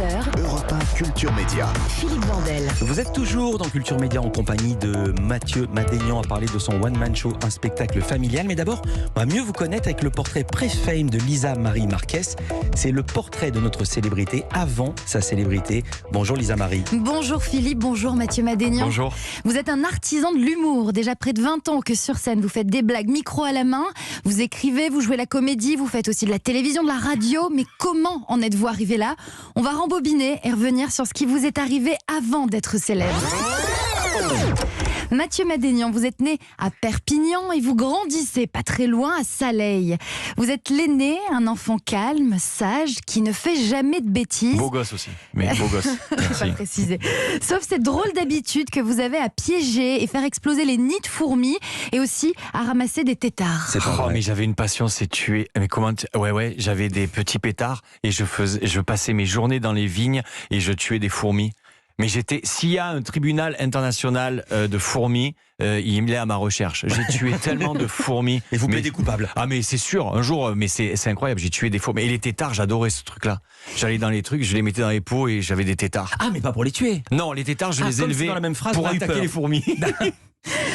11h, Europe 1 Culture Média. Philippe Vandel. Vous êtes toujours dans Culture Média en compagnie de Mathieu Madénian à parler de son one-man show, un spectacle familial. Mais d'abord, on va mieux vous connaître avec le portrait pré-fame de Lisa Marie Marquez. C'est le portrait de notre célébrité avant sa célébrité. Bonjour Lisa Marie. Bonjour Philippe, bonjour Mathieu Madénian. Bonjour. Vous êtes un artisan de l'humour, déjà près de 20 ans que sur scène vous faites des blagues micro à la main, vous écrivez, vous jouez la comédie, vous faites aussi de la télévision, de la radio. Mais comment en êtes-vous arrivé là ? On va rembobiner et revenir sur ce qui vous est arrivé avant d'être célèbre. Mathieu Madénian, vous êtes né à Perpignan et vous grandissez pas très loin à Saleil. Vous êtes l'aîné, un enfant calme, sage, qui ne fait jamais de bêtises. Beau gosse aussi, mais beau gosse. Pas préciser. Sauf cette drôle d'habitude que vous avez à piéger et faire exploser les nids de fourmis et aussi à ramasser des têtards. C'est pas vrai. Mais j'avais une passion, c'est tuer. Mais comment Ouais, j'avais des petits pétards et je passais mes journées dans les vignes et je tuais des fourmis. Mais s'il y a un tribunal international de fourmis, il est à ma recherche. J'ai tué tellement de fourmis. Et vous plaidez coupable. Ah mais c'est sûr, un jour, mais c'est incroyable, j'ai tué des fourmis. Et les têtards, j'adorais ce truc-là. J'allais dans les trucs, je les mettais dans les pots et j'avais des têtards. Ah, mais pas pour les tuer. Non, les têtards, je les élevais dans la même phrase, pour on a eu attaquer peur. les fourmis.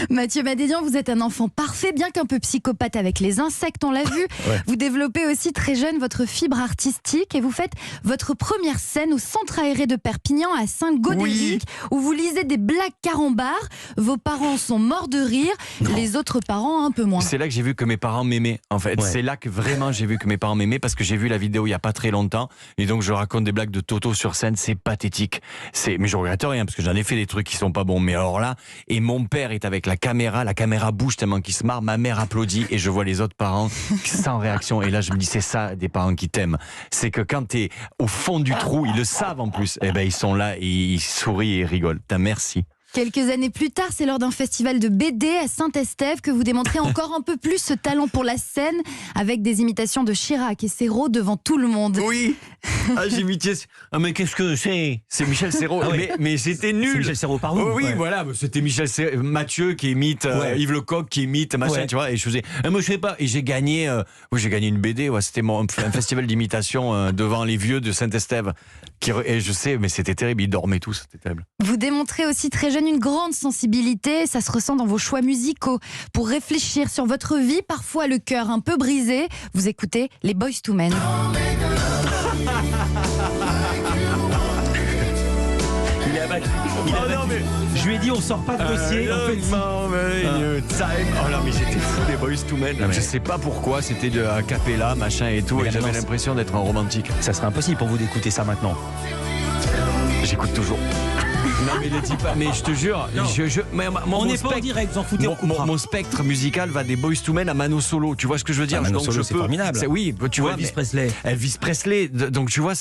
Mathieu Madénian, vous êtes un enfant parfait, bien qu'un peu psychopathe avec les insectes, on l'a vu. Ouais. Vous développez aussi très jeune votre fibre artistique et vous faites votre première scène au centre aéré de Perpignan à Saint-Gaudéric, où vous lisez des blagues carambars. Vos parents sont morts de rire, les autres parents un peu moins. C'est là que j'ai vu que mes parents m'aimaient, en fait. Ouais. C'est là que vraiment j'ai vu que mes parents m'aimaient parce que j'ai vu la vidéo il y a pas très longtemps et donc je raconte des blagues de Toto sur scène, c'est pathétique. Mais je regrette rien parce que j'en ai fait des trucs qui sont pas bons. Mais alors là, et mon père est avec la caméra bouge tellement qu'il se marre, ma mère applaudit et je vois les autres parents sans réaction. Et là, je me dis, c'est ça des parents qui t'aiment. C'est que quand t'es au fond du trou, ils le savent en plus, et ben ils sont là et ils sourient et ils rigolent. Merci. Quelques années plus tard, c'est lors d'un festival de BD à Saint-Estève que vous démontrez encore un peu plus ce talent pour la scène avec des imitations de Chirac et Serrault devant tout le monde. Oui. J'ai imité. Ah mais qu'est-ce que c'est ? C'est Michel Serrault. Ah oui. Mais c'était nul. C'est Michel Serrault par vous. Oh oui, Ouais. voilà, c'était Mathieu qui imite Ouais. Yves Lecoq qui imite machin, Ouais. tu vois, et je faisais moi je sais pas, et j'ai gagné une BD, ouais, c'était un festival d'imitation devant les vieux de Saint-Estève et je sais, mais c'était terrible, ils dormaient tous, c'était terrible. Vous démontrez aussi très jeune une grande sensibilité, ça se ressent dans vos choix musicaux. Pour réfléchir sur votre vie, parfois le cœur un peu brisé, vous écoutez les Boyz II Men. Je lui ai dit, on sort pas de dossier. En fait, Oh là, mais j'étais fou des Boyz II Men. Non, mais- Je sais pas pourquoi, c'était de a cappella, machin et tout, Mais et la j'avais balance- l'impression d'être un romantique. ça serait impossible pour vous d'écouter ça maintenant. J'écoute toujours. Non mais ne dis pas, mais je te jure, Non. mon On n'est pas en spectre- direct, vous en foutez, on coupera. mon spectre musical va des Boyz II Men à Mano Solo. Tu vois ce que je veux dire? Mano Donc, Solo, je c'est peux- formidable. Oui, tu vois. Elvis mais- Presley. Elvis Presley. Donc tu vois,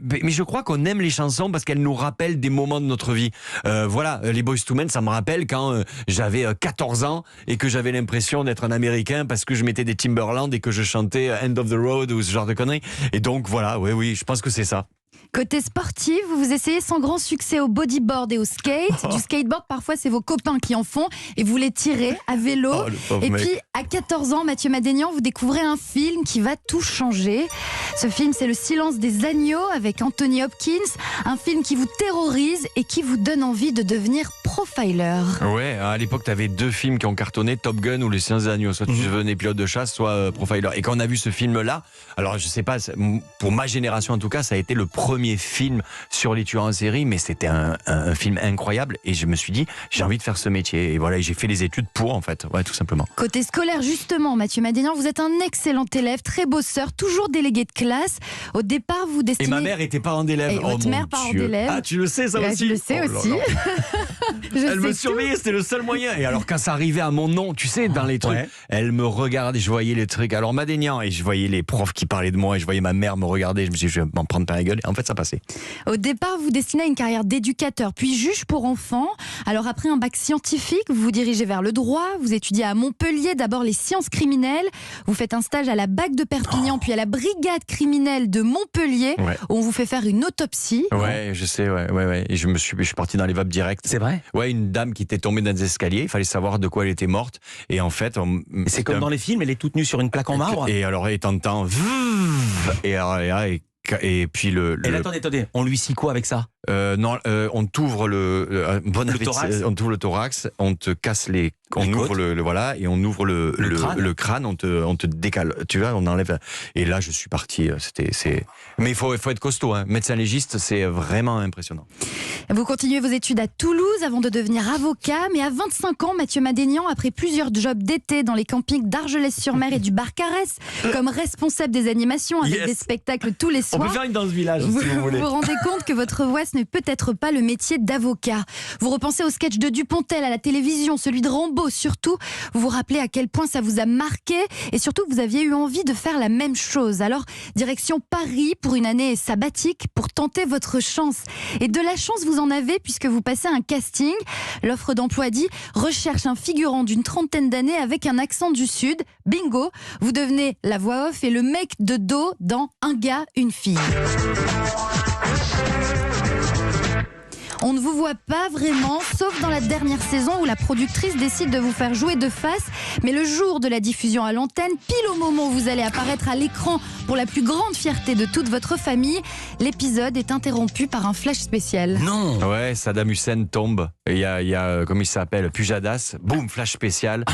mais je crois qu'on aime les chansons parce qu'elles nous rappellent des moments de notre vie. Voilà, les Boyz II Men, ça me rappelle quand j'avais 14 ans et que j'avais l'impression d'être un Américain parce que je mettais des Timberland et que je chantais End of the Road ou ce genre de conneries. Et donc voilà, oui, je pense que c'est ça. Côté sportif, vous vous essayez sans grand succès au bodyboard et au skate. Du skateboard, parfois c'est vos copains qui en font et vous les tirez à vélo. Oh, le pauvre Et mec. puis à 14 ans, Mathieu Madénian, vous découvrez un film qui va tout changer. Ce film, c'est Le Silence des agneaux avec Anthony Hopkins. Un film qui vous terrorise et qui vous donne envie de devenir profiler. Ouais, à l'époque, tu avais deux films qui ont cartonné, Top Gun ou Les Silence des agneaux. Soit tu devenais pilote de chasse, soit profiler. Et quand on a vu ce film-là, alors je sais pas, pour ma génération en tout cas, ça a été le premier film sur les tueurs en série, mais c'était un film incroyable. Et je me suis dit, j'ai envie de faire ce métier. Et voilà, j'ai fait les études pour, en fait. Ouais, tout simplement. Côté scolaire, justement, Mathieu Madénian, vous êtes un excellent élève, très bosseur, toujours délégué de classe. Au départ, vous Et destinez... ma mère était parent d'élève. Et votre mon mère parent Dieu. d'élève. Ah, tu le sais ça Ouais, aussi? je le sais Oh là aussi. là. Je Elle me sais surveillait, c'était le seul moyen. Et alors quand ça arrivait à mon nom, tu sais, dans les trucs, Ouais. elle me regardait, je voyais les trucs. Alors Madénian, et je voyais les profs qui parlaient de moi, et je voyais ma mère me regarder. Je me suis dit, je vais m'en prendre par la gueule. Et en fait, ça passait. tout. Au départ, vous destinez à une carrière d'éducateur, puis juge pour enfants. Alors après un bac scientifique, vous vous dirigez vers le droit. Vous étudiez à Montpellier, d'abord les sciences criminelles. Vous faites un stage à la BAC de Perpignan, puis à la brigade criminelle de Montpellier, Ouais. où on vous fait faire une autopsie. Ouais, je sais, ouais. Et je suis parti dans les vapes directes. C'est vrai? Ouais, une dame qui était tombée dans des escaliers. Il fallait savoir de quoi elle était morte. Et en fait, C'est comme dans les films, elle est toute nue sur une plaque en marbre. Et alors, et t'entends. Et alors, et et puis Et là, attendez, on lui scie quoi avec ça? Non, on t'ouvre on t'ouvre le thorax, on te casse on ouvre voilà, et on ouvre le crâne, on te décale, tu vois, on enlève. Et là, je suis parti. Mais il faut être costaud, hein. Médecin légiste, c'est vraiment impressionnant. Vous continuez vos études à Toulouse avant de devenir avocat, mais à 25 ans, Mathieu Madénian, après plusieurs jobs d'été dans les campings d'Argelès-sur-Mer et du Barcarès, comme responsable des animations avec des spectacles tous les soirs. On peut faire une danse village si vous voulez. Vous vous rendez compte que votre voix, ce n'est peut-être pas le métier d'avocat. Vous repensez au sketch de Dupontel à la télévision, celui de Rambo surtout. Vous vous rappelez à quel point ça vous a marqué et surtout que vous aviez eu envie de faire la même chose. Alors, direction Paris pour une année sabbatique pour tenter votre chance. Et de la chance, vous en avez puisque vous passez un casting. L'offre d'emploi dit « Recherche un figurant d'une 30aine d'années avec un accent du Sud ». Bingo, vous devenez la voix off et le mec de dos dans Un gars, une fille. On ne vous voit pas vraiment, sauf dans la dernière saison où la productrice décide de vous faire jouer de face. Mais le jour de la diffusion à l'antenne, pile au moment où vous allez apparaître à l'écran pour la plus grande fierté de toute votre famille, l'épisode est interrompu par un flash spécial. Non. Ouais, Saddam Hussein tombe. Il y a comment il s'appelle, Pujadas. Boum, flash spécial.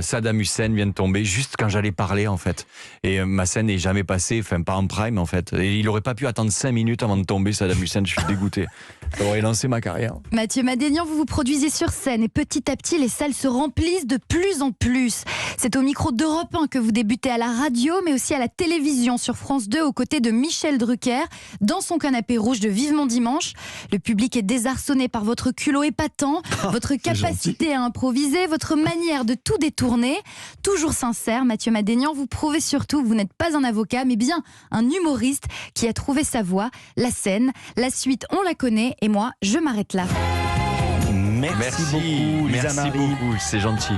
Saddam Hussein vient de tomber juste quand j'allais parler en fait. Et ma scène n'est jamais passée, enfin pas en prime en fait. Et il aurait pas pu attendre 5 minutes avant de tomber, Saddam Hussein. Je suis dégoûté. Ça aurait lancé ma carrière. Mathieu Madénian, vous vous produisez sur scène et petit à petit, les salles se remplissent de plus en plus. C'est au micro d'Europe 1 que vous débutez à la radio, mais aussi à la télévision sur France 2 aux côtés de Michel Drucker dans son canapé rouge de Vivement Dimanche. Le public est désarçonné par votre culot épatant, votre capacité à improviser, votre manière de tout détourner. Toujours sincère, Mathieu Madénian, vous prouvez surtout que vous n'êtes pas un avocat, mais bien un humoriste qui a trouvé sa voie, la scène. La suite, on la connaît et moi, je m'arrête là. Merci beaucoup, Lisa Marie. Beaucoup, c'est gentil.